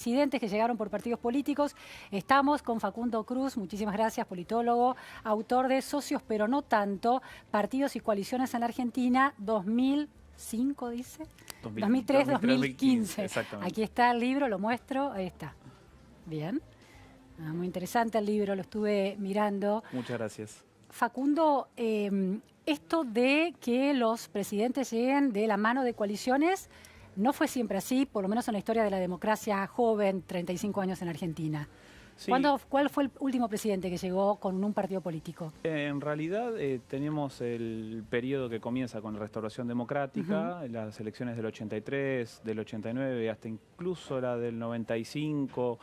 Presidentes que llegaron por partidos políticos. Estamos con Facundo Cruz, muchísimas gracias, politólogo, autor de Socios pero no tanto, Partidos y Coaliciones en la Argentina, 2005, dice. 2003-2015. Exactamente. Aquí está el libro, lo muestro, ahí está. Bien. Muy interesante el libro, lo estuve mirando. Muchas gracias. Facundo, esto de que los presidentes lleguen de la mano de coaliciones no fue siempre así, por lo menos en la historia de la democracia joven, 35 años en Argentina. Sí. ¿Cuál fue el último presidente que llegó con un partido político? En realidad tenemos el periodo que comienza con la Restauración Democrática, las elecciones del 83, del 89, hasta incluso la del 95,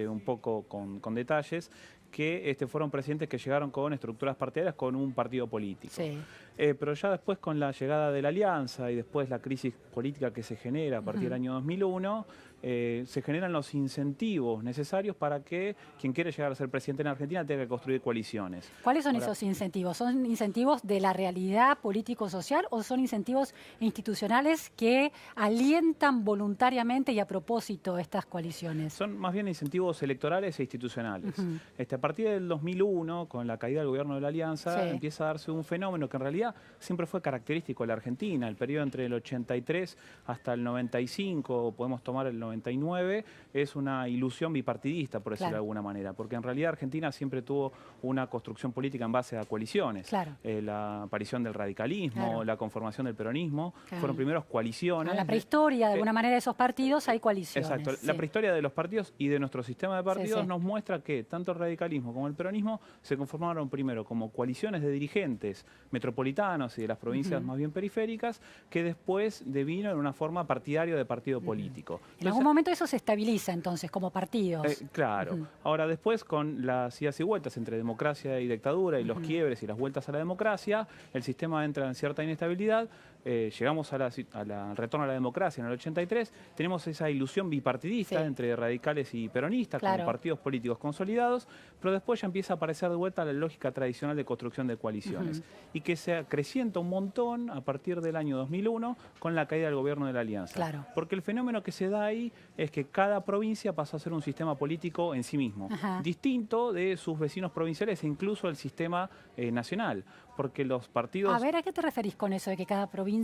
un poco con detalles, que fueron presidentes que llegaron con estructuras partidarias con un partido político. Sí. Pero ya después, con la llegada de la Alianza y después la crisis política que se genera a partir del año 2001, se generan los incentivos necesarios para que quien quiere llegar a ser presidente en Argentina tenga que construir coaliciones. ¿Cuáles son esos incentivos? ¿Son incentivos de la realidad político-social o son incentivos institucionales que alientan voluntariamente y a propósito estas coaliciones? Son más bien incentivos electorales e institucionales. A partir del 2001, con la caída del gobierno de la Alianza, empieza a darse un fenómeno que en realidad siempre fue característico de la Argentina. El periodo entre el 83 hasta el 95, podemos tomar el 99, es una ilusión bipartidista, por decirlo de alguna manera, porque en realidad Argentina siempre tuvo una construcción política en base a coaliciones. La aparición del radicalismo, la conformación del peronismo, fueron primeros coaliciones. En la prehistoria, de alguna manera, de esos partidos hay coaliciones. Exacto. La prehistoria de los partidos y de nuestro sistema de partidos nos muestra que tanto el radicalismo como el peronismo se conformaron primero como coaliciones de dirigentes metropolitanos y de las provincias más bien periféricas, que después devino en una forma partidaria de partido político. En algún momento eso se estabiliza entonces como partidos. Claro. Ahora después, con las idas y vueltas entre democracia y dictadura y los quiebres y las vueltas a la democracia, el sistema entra en cierta inestabilidad. Llegamos al retorno a la democracia en el 83, tenemos esa ilusión bipartidista entre radicales y peronistas como partidos políticos consolidados, pero después ya empieza a aparecer de vuelta la lógica tradicional de construcción de coaliciones y que se acrecienta un montón a partir del año 2001 con la caída del gobierno de la Alianza. Porque el fenómeno que se da ahí es que cada provincia pasó a ser un sistema político en sí mismo, distinto de sus vecinos provinciales e incluso el sistema nacional, porque los partidos... A ver, ¿a qué te referís con eso de que cada provincia?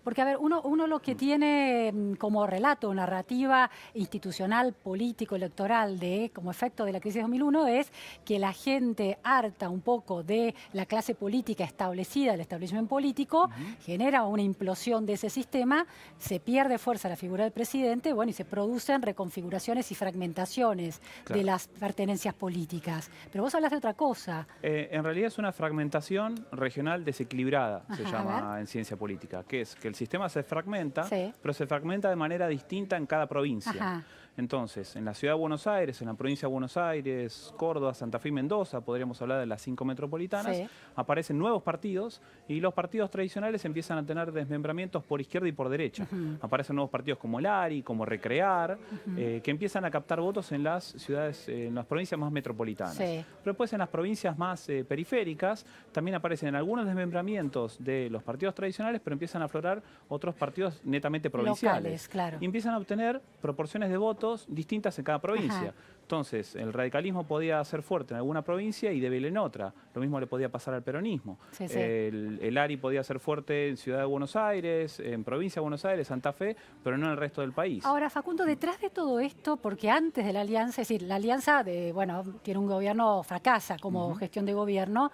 Porque, a ver, uno lo que tiene como relato, narrativa institucional, político, electoral, como efecto de la crisis de 2001, es que la gente harta un poco de la clase política establecida, el establecimiento político, genera una implosión de ese sistema, se pierde fuerza la figura del presidente, bueno, y se producen reconfiguraciones y fragmentaciones de las pertenencias políticas. Pero vos hablas de otra cosa. En realidad es una fragmentación regional desequilibrada, se llama en ciencia política, que es que el sistema se fragmenta, pero se fragmenta de manera distinta en cada provincia. Entonces, en la ciudad de Buenos Aires, en la provincia de Buenos Aires, Córdoba, Santa Fe y Mendoza, podríamos hablar de las 5 metropolitanas, aparecen nuevos partidos y los partidos tradicionales empiezan a tener desmembramientos por izquierda y por derecha. Aparecen nuevos partidos como el ARI, como Recrear, que empiezan a captar votos en las ciudades, en las provincias más metropolitanas. Pero después en las provincias más periféricas también aparecen algunos desmembramientos de los partidos tradicionales, pero empiezan a aflorar otros partidos netamente provinciales. Y empiezan a obtener proporciones de votos distintas en cada provincia. Entonces, el radicalismo podía ser fuerte en alguna provincia y débil en otra. Lo mismo le podía pasar al peronismo. El ARI podía ser fuerte en Ciudad de Buenos Aires, en Provincia de Buenos Aires, Santa Fe, pero no en el resto del país. Ahora, Facundo, detrás de todo esto, porque antes de la Alianza, es decir, la Alianza, tiene un gobierno, fracasa como gestión de gobierno,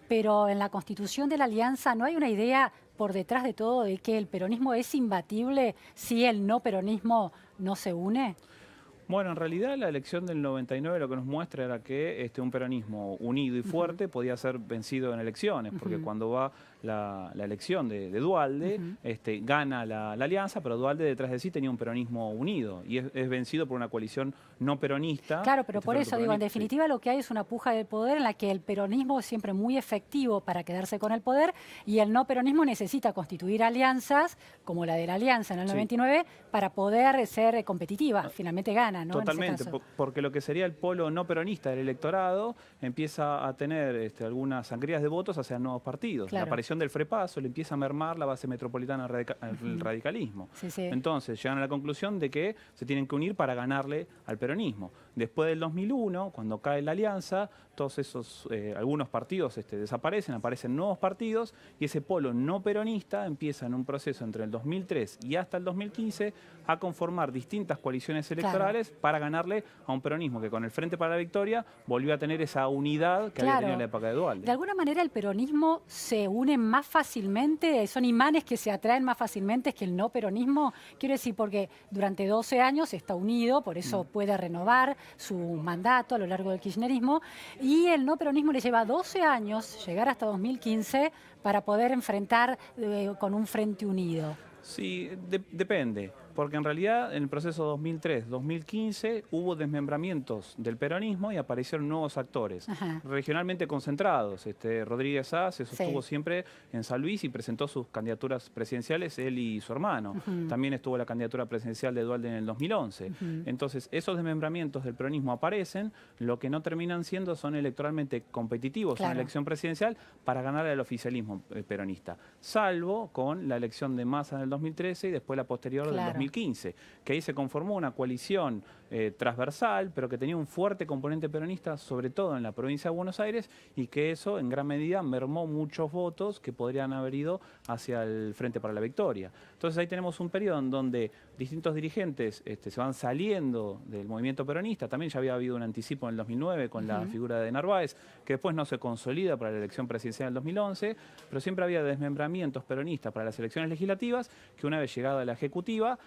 pero en la constitución de la Alianza no hay una idea por detrás de todo de que el peronismo es imbatible si el no peronismo no se une. Bueno, en realidad la elección del 99 lo que nos muestra era que un peronismo unido y fuerte podía ser vencido en elecciones, porque cuando va la elección de Duhalde, gana la Alianza, pero Duhalde detrás de sí tenía un peronismo unido y es vencido por una coalición no peronista. Claro, pero por eso digo, en definitiva lo que hay es una puja del poder en la que el peronismo es siempre muy efectivo para quedarse con el poder y el no peronismo necesita constituir alianzas, como la de la Alianza en el 99, para poder ser competitiva. Finalmente gana. ¿No? Totalmente, porque lo que sería el polo no peronista del electorado empieza a tener algunas sangrías de votos hacia nuevos partidos. La aparición elección del Frepaso le empieza a mermar la base metropolitana del radicalismo. Entonces llegan a la conclusión de que se tienen que unir para ganarle al peronismo. Después del 2001, cuando cae la alianza, todos esos, algunos partidos desaparecen, aparecen nuevos partidos y ese polo no peronista empieza en un proceso entre el 2003 y hasta el 2015 a conformar distintas coaliciones electorales para ganarle a un peronismo que con el Frente para la Victoria volvió a tener esa unidad que había tenido en la época de Duhalde. De alguna manera el peronismo se une más fácilmente, son imanes que se atraen más fácilmente que el no peronismo. Quiero decir, porque durante 12 años está unido, por eso puede renovar su mandato a lo largo del kirchnerismo, y el no peronismo le lleva 12 años llegar hasta 2015 para poder enfrentar con un frente unido. Sí, depende, porque en realidad en el proceso 2003-2015 hubo desmembramientos del peronismo y aparecieron nuevos actores, regionalmente concentrados. Rodríguez A se sostuvo siempre en San Luis y presentó sus candidaturas presidenciales, él y su hermano. También estuvo la candidatura presidencial de Duhalde en el 2011. Entonces, esos desmembramientos del peronismo aparecen, lo que no terminan siendo son electoralmente competitivos en la elección presidencial para ganar al oficialismo peronista, salvo con la elección de Massa en el 2013 y después la posterior del 2015, que ahí se conformó una coalición transversal, pero que tenía un fuerte componente peronista, sobre todo en la provincia de Buenos Aires, y que eso en gran medida mermó muchos votos que podrían haber ido hacia el Frente para la Victoria. Entonces ahí tenemos un periodo en donde distintos dirigentes se van saliendo del movimiento peronista. También ya había habido un anticipo en el 2009 con la figura de Narváez, que después no se consolida para la elección presidencial del 2011, pero siempre había desmembramientos peronistas para las elecciones legislativas, que una vez llegada a la ejecutiva,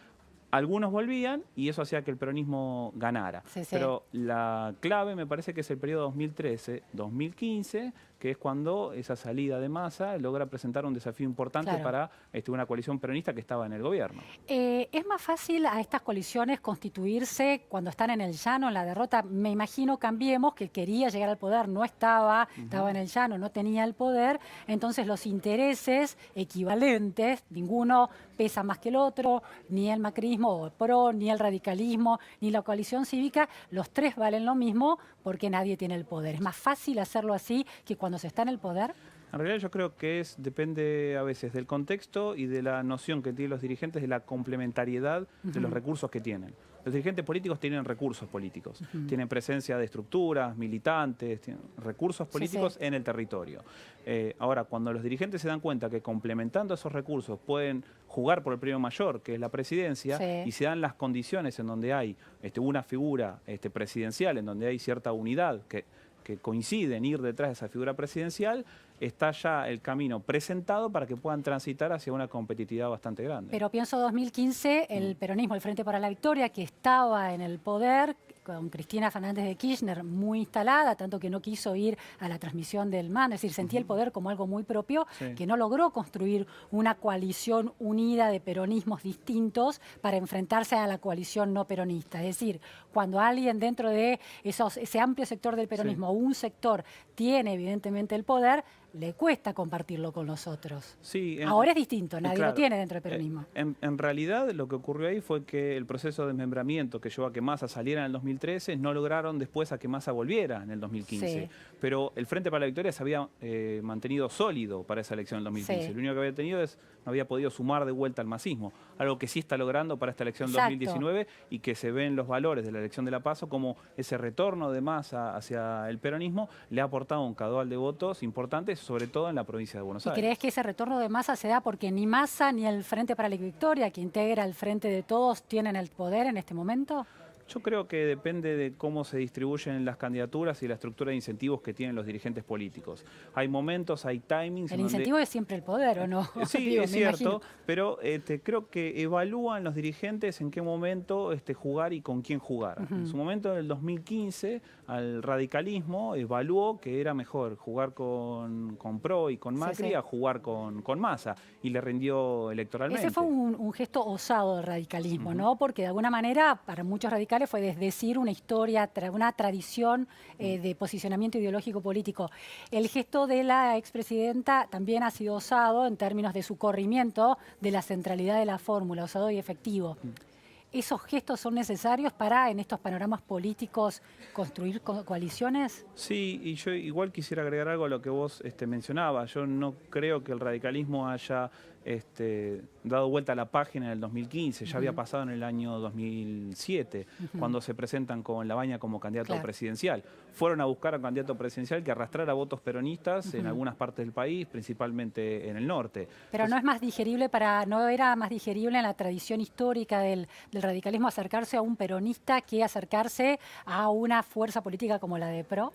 algunos volvían y eso hacía que el peronismo ganara. Pero la clave me parece que es el periodo 2013-2015, que es cuando esa salida de Massa logra presentar un desafío importante para una coalición peronista que estaba en el gobierno. ¿Es más fácil a estas coaliciones constituirse cuando están en el llano, en la derrota? Me imagino, Cambiemos, que quería llegar al poder, no estaba, estaba en el llano, no tenía el poder, entonces los intereses equivalentes, ninguno pesa más que el otro, ni el macrismo o el PRO, ni el radicalismo, ni la coalición cívica, los tres valen lo mismo porque nadie tiene el poder. ¿Es más fácil hacerlo así que cuando se está en el poder? En realidad yo creo que depende a veces del contexto y de la noción que tienen los dirigentes de la complementariedad de los recursos que tienen. Los dirigentes políticos tienen recursos políticos, tienen presencia de estructuras, militantes, tienen recursos políticos en el territorio. Ahora, cuando los dirigentes se dan cuenta que complementando esos recursos pueden jugar por el premio mayor, que es la presidencia, y se dan las condiciones en donde hay una figura presidencial, en donde hay cierta unidad que coincide en ir detrás de esa figura presidencial, está ya el camino presentado para que puedan transitar hacia una competitividad bastante grande. Pero pienso 2015, el peronismo, el Frente para la Victoria, que estaba en el poder, con Cristina Fernández de Kirchner muy instalada, tanto que no quiso ir a la transmisión del MAN, es decir, sentía el poder como algo muy propio, que no logró construir una coalición unida de peronismos distintos para enfrentarse a la coalición no peronista. Es decir, cuando alguien dentro de ese amplio sector del peronismo, un sector tiene evidentemente el poder, le cuesta compartirlo con los otros. Ahora es distinto, nadie lo tiene dentro del peronismo. En realidad lo que ocurrió ahí fue que el proceso de desmembramiento que llevó a que Massa saliera en el 2013 no lograron después a que Massa volviera en el 2015. Pero el Frente para la Victoria se había mantenido sólido para esa elección del 2015. Lo único que había tenido no había podido sumar de vuelta al masismo, algo que sí está logrando para esta elección del 2019 y que se ven los valores de la elección de La Paso como ese retorno de Massa hacia el peronismo le ha aportado un caudal de votos importantes, sobre todo en la provincia de Buenos Aires. ¿Y crees que ese retorno de Massa se da porque ni Massa ni el Frente para la Victoria, que integra el Frente de Todos, tienen el poder en este momento? Yo creo que depende de cómo se distribuyen las candidaturas y la estructura de incentivos que tienen los dirigentes políticos. Hay momentos, hay timings. El incentivo es siempre el poder, ¿o no? Sí, es cierto, pero creo que evalúan los dirigentes en qué momento jugar y con quién jugar. En su momento, en el 2015, al radicalismo evaluó que era mejor jugar con PRO y con Macri a jugar con Massa, y le rindió electoralmente. Ese fue un gesto osado del radicalismo, ¿no? Porque de alguna manera, para muchos radicales, fue desdecir una historia, una tradición de posicionamiento ideológico político. El gesto de la expresidenta también ha sido osado en términos de su corrimiento de la centralidad de la fórmula, osado y efectivo. ¿Esos gestos son necesarios para, en estos panoramas políticos, construir coaliciones? Sí, y yo igual quisiera agregar algo a lo que vos mencionabas. Yo no creo que el radicalismo haya dado vuelta a la página en el 2015, ya había pasado en el año 2007, cuando se presentan con Labaña como candidato presidencial. Fueron a buscar a un candidato presidencial que arrastrara votos peronistas en algunas partes del país, principalmente en el norte. Pero entonces, ¿no era más digerible en la tradición histórica del radicalismo acercarse a un peronista que acercarse a una fuerza política como la de PRO?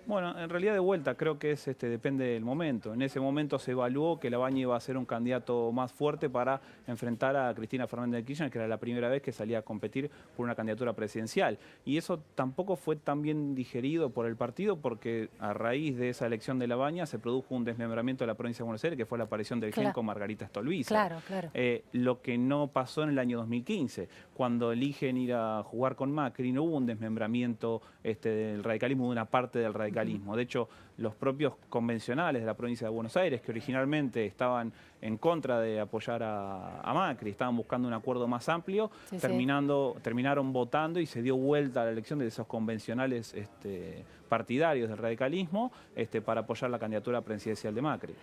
Bueno, en realidad de vuelta creo que depende del momento. En ese momento se evaluó que Labaña iba a ser un candidato más fuerte para enfrentar a Cristina Fernández de Kirchner, que era la primera vez que salía a competir por una candidatura presidencial. Y eso tampoco fue tan bien digerido por el partido, porque a raíz de esa elección de Labaña se produjo un desmembramiento de la provincia de Buenos Aires, que fue la aparición del GEN con Margarita Stolbizer. Claro. Lo que no pasó en el año 2015, cuando eligen ir a jugar con Macri, no hubo un desmembramiento del radicalismo, de una parte del radicalismo. De hecho, los propios convencionales de la provincia de Buenos Aires, que originalmente estaban en contra de apoyar a Macri, estaban buscando un acuerdo más amplio, terminaron votando y se dio vuelta a la elección de esos convencionales partidarios del radicalismo para apoyar la candidatura presidencial de Macri.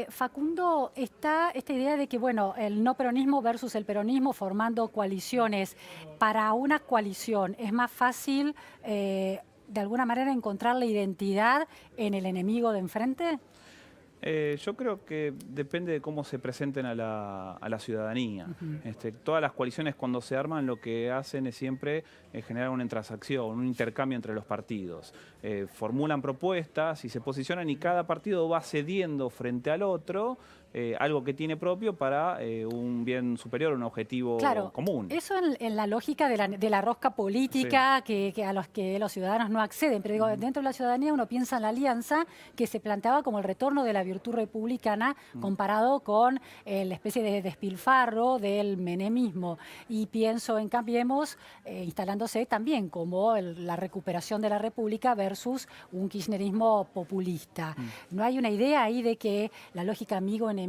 Facundo, está esta idea de que, bueno, el no peronismo versus el peronismo formando coaliciones. Para una coalición es más fácil de alguna manera encontrar la identidad en el enemigo de enfrente? Yo creo que depende de cómo se presenten a la ciudadanía. Todas las coaliciones cuando se arman lo que hacen es siempre generar una transacción, un intercambio entre los partidos. Formulan propuestas y se posicionan y cada partido va cediendo frente al otro algo que tiene propio para un bien superior, un objetivo común. Eso en la lógica de la rosca política que a los que los ciudadanos no acceden. Pero digo, dentro de la ciudadanía uno piensa en la alianza que se planteaba como el retorno de la virtud republicana comparado con la especie de despilfarro del menemismo. Y pienso en Cambiemos instalándose también como la recuperación de la República versus un kirchnerismo populista. ¿No hay una idea ahí de que la lógica amigo-enemigo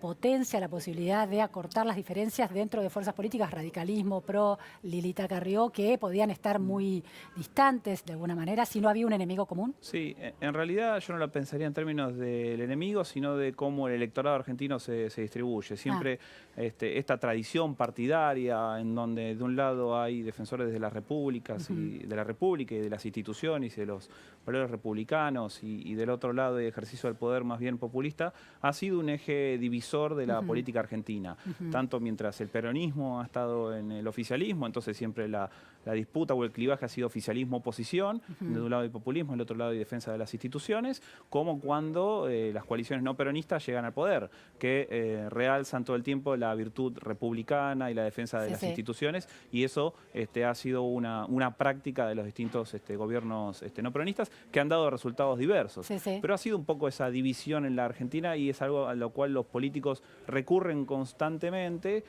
potencia la posibilidad de acortar las diferencias dentro de fuerzas políticas, radicalismo, PRO, Lilita Carrió, que podían estar muy distantes de alguna manera si no había un enemigo común? Sí, en realidad yo no lo pensaría en términos del enemigo, sino de cómo el electorado argentino se distribuye. Siempre esta tradición partidaria en donde de un lado hay defensores de las repúblicas y de la república y de las instituciones y de los valores republicanos y del otro lado el ejercicio del poder más bien populista, ha sido un eje divisor de la política argentina, tanto mientras el peronismo ha estado en el oficialismo, entonces siempre la disputa o el clivaje ha sido oficialismo-oposición, de un lado hay populismo, del otro lado hay defensa de las instituciones, como cuando las coaliciones no peronistas llegan al poder, que realzan todo el tiempo la virtud republicana y la defensa de las instituciones, y eso ha sido una práctica de los distintos gobiernos no peronistas que han dado resultados diversos. Pero ha sido un poco esa división en la Argentina y es algo a lo cual los políticos recurren constantemente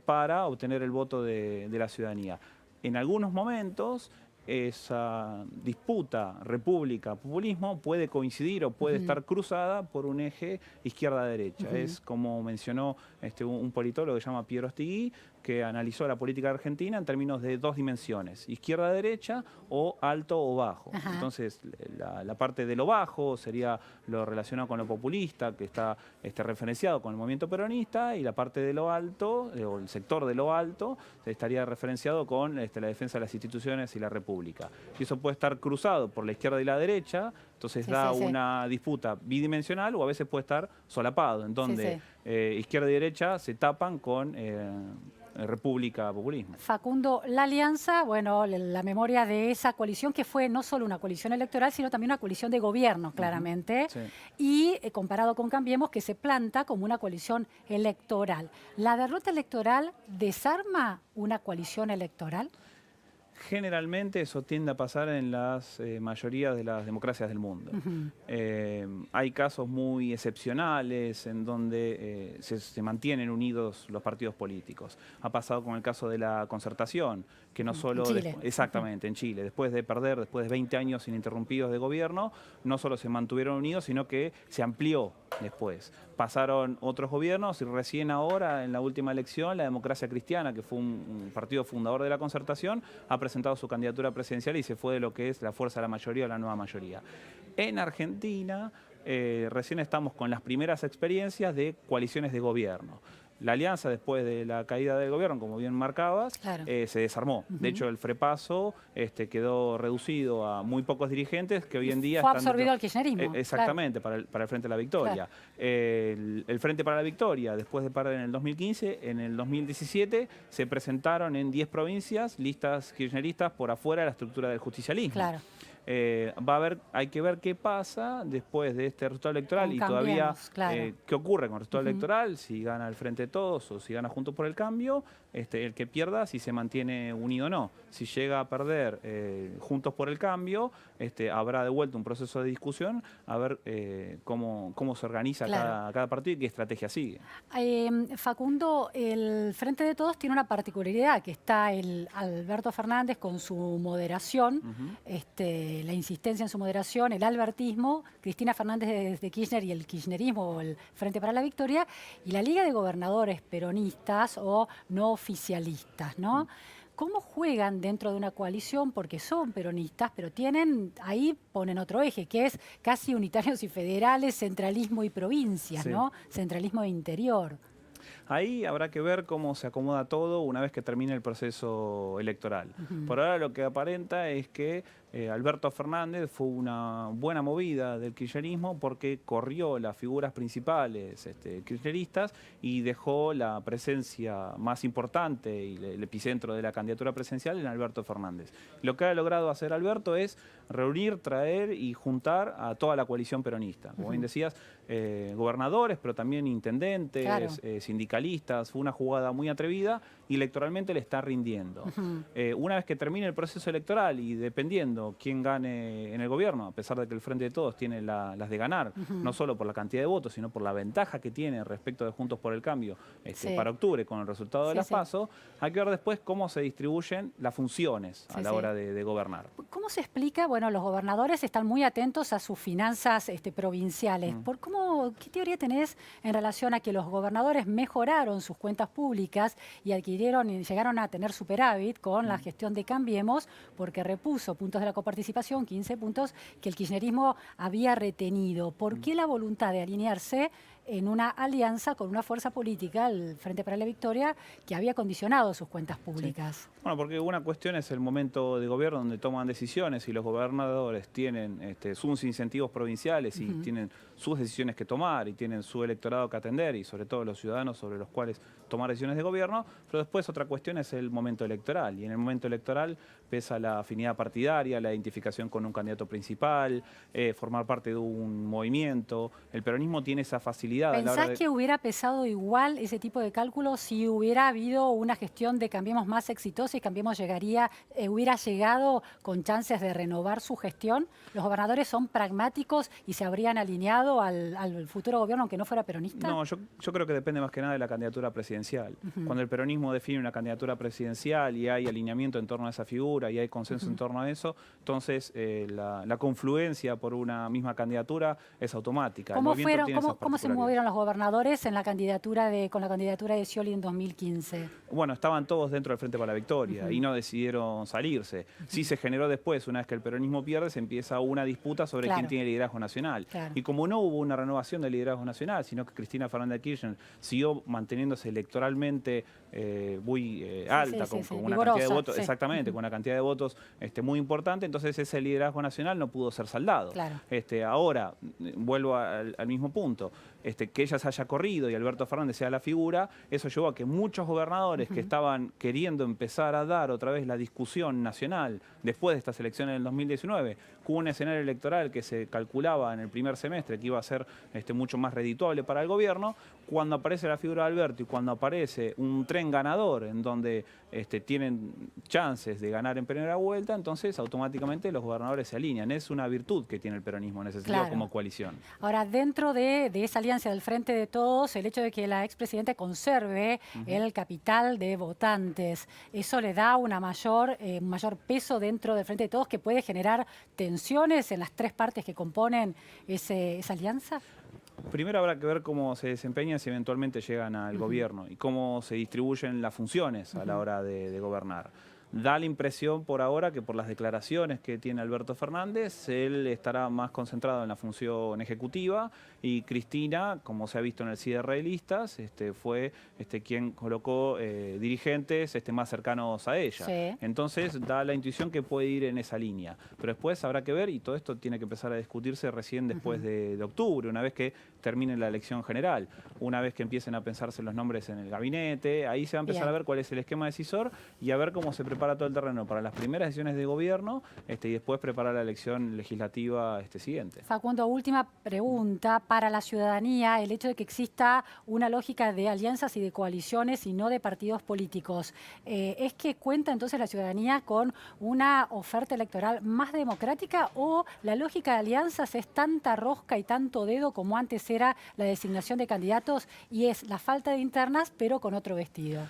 para obtener el voto de la ciudadanía. En algunos momentos esa disputa república-populismo puede coincidir o puede estar cruzada por un eje izquierda-derecha. Es como mencionó un politólogo que se llama Piero Stigui, que analizó la política argentina en términos de dos dimensiones, izquierda-derecha o alto o bajo. Entonces, la parte de lo bajo sería lo relacionado con lo populista, que está referenciado con el movimiento peronista, y la parte de lo alto, o el sector de lo alto, estaría referenciado con la defensa de las instituciones y la república. Y eso puede estar cruzado por la izquierda y la derecha, entonces da una disputa bidimensional, o a veces puede estar solapado, en donde izquierda y derecha se tapan con república, populismo. Facundo, la alianza, bueno, la memoria de esa coalición que fue no solo una coalición electoral, sino también una coalición de gobierno, claramente, y comparado con Cambiemos, que se planta como una coalición electoral. ¿La derrota electoral desarma una coalición electoral? Generalmente eso tiende a pasar en las mayorías de las democracias del mundo. Hay casos muy excepcionales en donde se mantienen unidos los partidos políticos. Ha pasado con el caso de la Concertación, que no solo... En Chile. Exactamente, en Chile. Después de perder, después de 20 años ininterrumpidos de gobierno, no solo se mantuvieron unidos, sino que se amplió después. Pasaron otros gobiernos y recién ahora, en la última elección, la Democracia Cristiana, que fue un partido fundador de la Concertación, ha presentado su candidatura presidencial y se fue de lo que es la fuerza de la mayoría o la nueva mayoría. En Argentina, recién estamos con las primeras experiencias de coaliciones de gobierno. La alianza, después de la caída del gobierno, como bien marcabas, claro, se desarmó. De hecho, el FREPASO quedó reducido a muy pocos dirigentes que hoy en día... Fue absorbido al kirchnerismo. Exactamente, claro. para el Frente de la Victoria. Claro. El Frente para la Victoria, después de perder en el 2015, en el 2017 se presentaron en 10 provincias listas kirchneristas por afuera de la estructura del justicialismo. Claro. Hay que ver qué pasa después de este resultado electoral y todavía claro. qué ocurre con el resultado electoral, si gana el Frente de Todos o si gana Juntos por el Cambio, el que pierda, si se mantiene unido o no. Si llega a perder Juntos por el Cambio, habrá de vuelta un proceso de discusión a ver cómo se organiza cada partido y qué estrategia sigue. Facundo, el Frente de Todos tiene una particularidad, que está el Alberto Fernández con su moderación, la insistencia en su moderación, el albertismo, Cristina Fernández de Kirchner y el kirchnerismo, o el Frente para la Victoria, y la Liga de Gobernadores peronistas o no oficialistas, ¿no? ¿Cómo juegan dentro de una coalición? Porque son peronistas, pero ahí ponen otro eje, que es casi unitarios y federales, centralismo y provincias, ¿no? Centralismo e interior. Ahí habrá que ver cómo se acomoda todo una vez que termine el proceso electoral. Por ahora lo que aparenta es que Alberto Fernández fue una buena movida del kirchnerismo porque corrió las figuras principales kirchneristas y dejó la presencia más importante y el epicentro de la candidatura presidencial en Alberto Fernández. Lo que ha logrado hacer Alberto es reunir, traer y juntar a toda la coalición peronista. Como bien decías, gobernadores, pero también intendentes, sindicalistas. Fue una jugada muy atrevida y electoralmente le está rindiendo. Una vez que termine el proceso electoral y dependiendo quién gane en el gobierno, a pesar de que el Frente de Todos tiene las de ganar, no solo por la cantidad de votos, sino por la ventaja que tiene respecto de Juntos por el Cambio para octubre con el resultado de las PASO, hay que ver después cómo se distribuyen las funciones a la hora de gobernar. ¿Cómo se explica? Bueno, los gobernadores están muy atentos a sus finanzas provinciales. ¿Qué teoría tenés en relación a que los gobernadores mejoraron sus cuentas públicas y llegaron a tener superávit con la gestión de Cambiemos, porque repuso puntos de la coparticipación, 15 puntos, que el kirchnerismo había retenido? ¿Por qué la voluntad de alinearse en una alianza con una fuerza política, el Frente para la Victoria, que había condicionado sus cuentas públicas? Bueno, porque una cuestión es el momento de gobierno donde toman decisiones y los gobernadores tienen sus incentivos provinciales y tienen sus decisiones que tomar y tienen su electorado que atender y sobre todo los ciudadanos sobre los cuales tomar decisiones de gobierno, pero después otra cuestión es el momento electoral y en el momento electoral pesa la afinidad partidaria, la identificación con un candidato principal, formar parte de un movimiento. El peronismo tiene esa facilidad. ¿Pensás que hubiera pesado igual ese tipo de cálculo si hubiera habido una gestión de Cambiemos más exitosa y Cambiemos hubiera llegado con chances de renovar su gestión? ¿Los gobernadores son pragmáticos y se habrían alineado al futuro gobierno aunque no fuera peronista? No, yo creo que depende más que nada de la candidatura presidencial. Cuando el peronismo define una candidatura presidencial y hay alineamiento en torno a esa figura y hay consenso en torno a eso, entonces la confluencia por una misma candidatura es automática. ¿Cómo se movieron los gobernadores en con la candidatura de Scioli en 2015? Bueno, estaban todos dentro del Frente para la Victoria y no decidieron salirse. Sí se generó después, una vez que el peronismo pierde, se empieza una disputa sobre quién tiene el liderazgo nacional. Y como no hubo una renovación del liderazgo nacional, sino que Cristina Fernández de Kirchner siguió manteniéndose electoralmente muy alta, con una cantidad de votos, exactamente, con una cantidad de votos muy importante, entonces ese liderazgo nacional no pudo ser saldado. Ahora, vuelvo al mismo punto, que ella se haya corrido y Alberto Fernández sea la figura, eso llevó a que muchos gobernadores que estaban queriendo empezar a dar otra vez la discusión nacional después de estas elecciones del 2019, con un escenario electoral que se calculaba en el primer semestre que iba a ser mucho más redituable para el gobierno, cuando aparece la figura de Alberto y cuando aparece un tren ganador en donde tienen chances de ganar en primera vuelta, entonces automáticamente los gobernadores se alinean. Es una virtud que tiene el peronismo en ese sentido como coalición. Ahora, dentro de esa alianza alianza del Frente de Todos el hecho de que la expresidenta conserve el capital de votantes. ¿Eso le da un mayor peso dentro del Frente de Todos que puede generar tensiones en las tres partes que componen esa alianza? Primero habrá que ver cómo se desempeñan si eventualmente llegan al gobierno y cómo se distribuyen las funciones a la hora de gobernar. Da la impresión por ahora que por las declaraciones que tiene Alberto Fernández, él estará más concentrado en la función ejecutiva y Cristina, como se ha visto en el cierre de listas, fue quien colocó dirigentes más cercanos a ella. Sí. Entonces da la intuición que puede ir en esa línea. Pero después habrá que ver, y todo esto tiene que empezar a discutirse recién después de octubre, una vez que termine la elección general, una vez que empiecen a pensarse los nombres en el gabinete, ahí se va a empezar a ver cuál es el esquema decisor y a ver cómo se prepara todo el terreno para las primeras sesiones de gobierno y después preparar la elección legislativa siguiente. Facundo, última pregunta. Para la ciudadanía, el hecho de que exista una lógica de alianzas y de coaliciones y no de partidos políticos, ¿es que cuenta entonces la ciudadanía con una oferta electoral más democrática o la lógica de alianzas es tanta rosca y tanto dedo como antes era la designación de candidatos y es la falta de internas pero con otro vestido?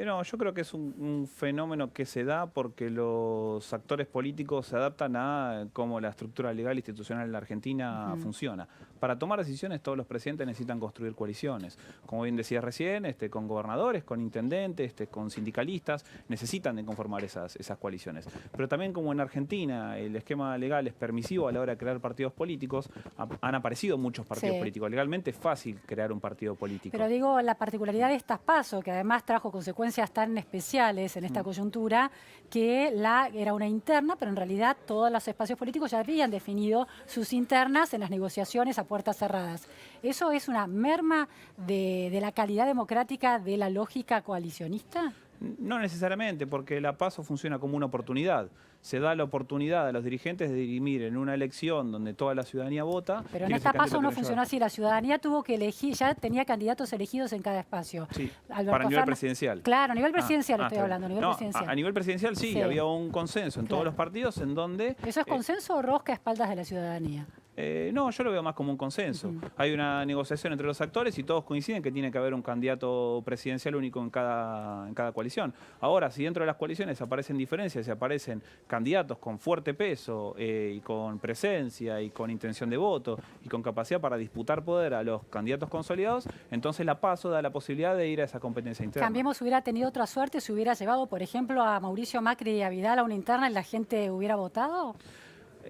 No, yo creo que es un fenómeno que se da porque los actores políticos se adaptan a cómo la estructura legal e institucional en la Argentina funciona. Para tomar decisiones todos los presidentes necesitan construir coaliciones. Como bien decías recién, con gobernadores, con intendentes, con sindicalistas, necesitan de conformar esas coaliciones. Pero también como en Argentina el esquema legal es permisivo a la hora de crear partidos políticos, han aparecido muchos partidos políticos. Legalmente es fácil crear un partido político. Pero digo, la particularidad de estas PASO, que además trajo consecuencias tan especiales en esta coyuntura, que era una interna, pero en realidad todos los espacios políticos ya habían definido sus internas en las negociaciones a puertas cerradas. ¿Eso es una merma de la calidad democrática de la lógica coalicionista? No necesariamente, porque la PASO funciona como una oportunidad. Se da la oportunidad a los dirigentes de dirimir en una elección donde toda la ciudadanía vota. Pero en esta PASO no funcionó así. La ciudadanía tuvo que elegir, ya tenía candidatos elegidos en cada espacio. Sí, para nivel presidencial. Claro, a nivel presidencial estoy hablando. A nivel presidencial sí, había un consenso en todos los partidos en donde... ¿Eso es consenso o rosca a espaldas de la ciudadanía? No, yo lo veo más como un consenso. Hay una negociación entre los actores y todos coinciden que tiene que haber un candidato presidencial único en cada coalición. Ahora, si dentro de las coaliciones aparecen diferencias, si aparecen candidatos con fuerte peso y con presencia y con intención de voto y con capacidad para disputar poder a los candidatos consolidados, entonces la PASO da la posibilidad de ir a esa competencia interna. Cambiemos hubiera tenido otra suerte si hubiera llevado, por ejemplo, a Mauricio Macri y a Vidal a una interna y la gente hubiera votado.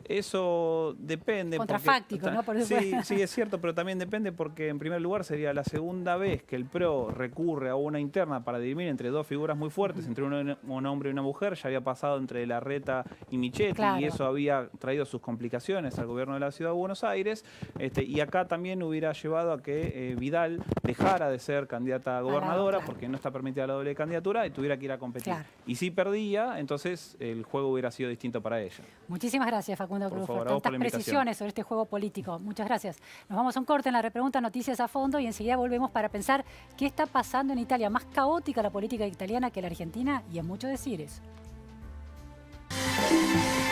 Eso depende. Contrafáctico, ¿no? Por eso sí, es cierto, pero también depende porque en primer lugar sería la segunda vez que el PRO recurre a una interna para dirimir entre dos figuras muy fuertes, entre un hombre y una mujer. Ya había pasado entre Larreta y Michetti y eso había traído sus complicaciones al gobierno de la Ciudad de Buenos Aires. Y acá también hubiera llevado a que Vidal dejara de ser candidata a gobernadora porque no está permitida la doble candidatura y tuviera que ir a competir. Y si perdía, entonces el juego hubiera sido distinto para ella. Muchísimas gracias, Facundo Cruz, por tantas precisiones sobre este juego político. Muchas gracias. Nos vamos a un corte en la repregunta Noticias a Fondo y enseguida volvemos para pensar qué está pasando en Italia. Más caótica la política italiana que la Argentina y es mucho decir eso.